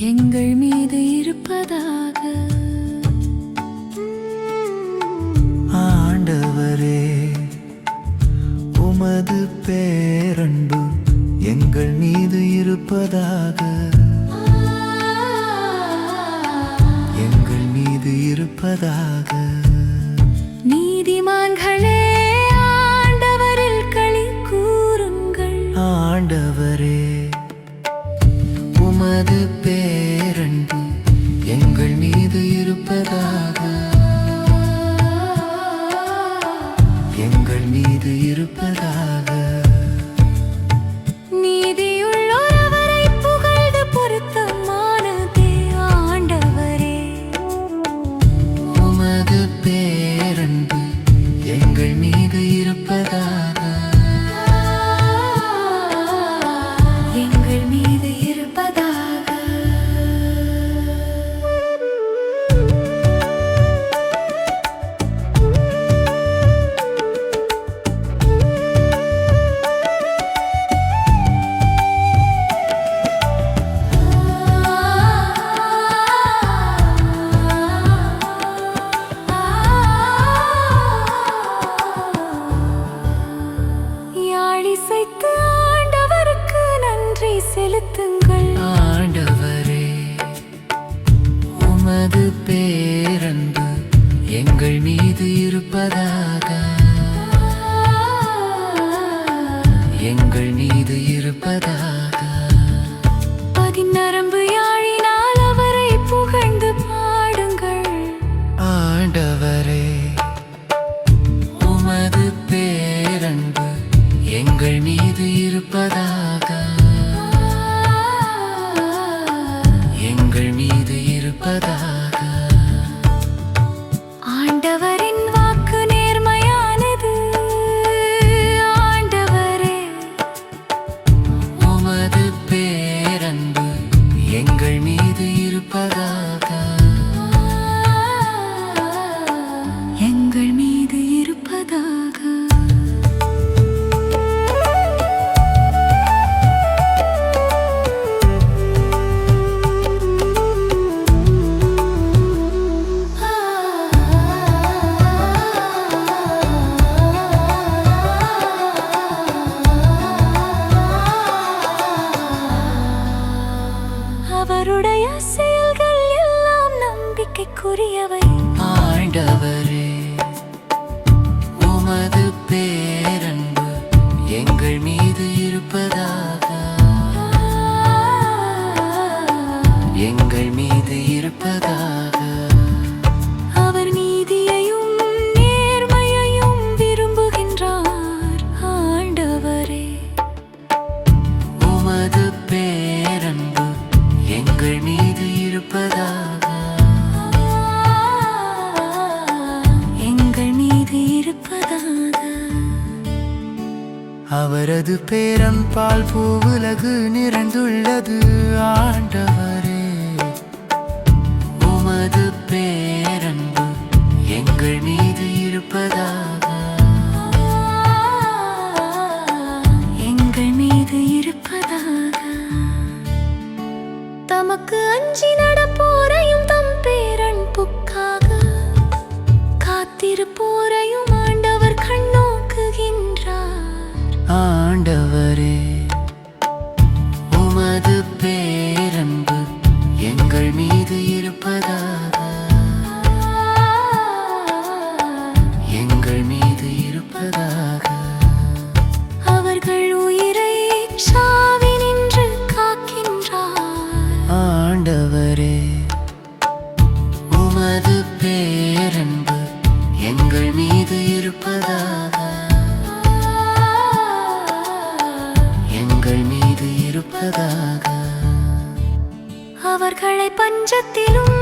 எங்கள் மீது இருப்பதாக. ஆண்டவரே, உமது பேரன்பு எங்கள் மீது இருப்பதாக. எங்கள் மீது இருப்பதாக. நீதிமான்களே, ஆண்டவரில் களி கூறுங்கள். ஆண்டவரே, உமது பேரன்பு எங்கள் மீது இருப்பதாக. எங்கள் மீது இருப்பதாக. நீதியுள்ளோர் அவரை புகழ்ந்து பொருத்தமானதே. ஆண்டவரே, உமது பேரன்பு எங்கள் மீது இருப்பதாக. எங்கள் மீது இருப்பதாக. யாழிசைத்து ஆண்டவருக்கு நன்றி செலுத்துங்கள். ஆண்டவரே, உமது பேரன்பு எங்கள் மீது இருப்பதாக. எங்கள் மீது இருப்பதாக. பதிநரம்பு யாழினால் அவரை புகழ்ந்து பாடுங்கள். ஆண்டவரே, உமது பேரன்பு எங்கள் மீது இருப்பதாக. எங்கள் மீது இருப்பதாக. ஆண்டவரின் வாக்கு நேர்மையானது. ஆண்டவரே, உமது பேரன்பு எங்கள் மீது இருப்பதாக. எங்கள் மீது இருப்பதாக. அவருடைய செயல்கள் எல்லாம் நம்பிக்கைக்குரியவை. ஆண்டவரே, உமது பேரன்பு எங்கள் மீது இருப்பதாக. எங்கள் மீது இருப்பதாக. அவர் நீதியையும் நேர்மையையும் விரும்புகின்றார். ஆண்டவரே, உமது பேரன்பு எங்கள் மீது இருப்பதாக. எங்கள் மீது இருப்பதாக. அவரது பேரன்பால் பூவுலகு நிறைந்துள்ளது. ஆண்டவரே, உமது பேரன்பு எங்கள் மீது இருப்பதாக. எங்கள் மீது இருப்பதாக. தமக்கு அஞ்சி நடப்போரையும் தம் பேரன்புக்காக காத்திருப்போரையும் ஆண்டவர் கண்ணோக்குகின்றார். ஆண்டவரே, உமது பேரன்பு எங்கள் மீது இருப்பதாக. எங்கள் மீது இருப்பதாக. அவர்கள் உயிரை சாவினின்று காக்கின்றார். ஆண்டவரே, உமது பேரன்பு எங்கள் மீது இருப்பதாக. எங்கள் மீது இருப்பதாக. அவர்களை பஞ்சத்திலும்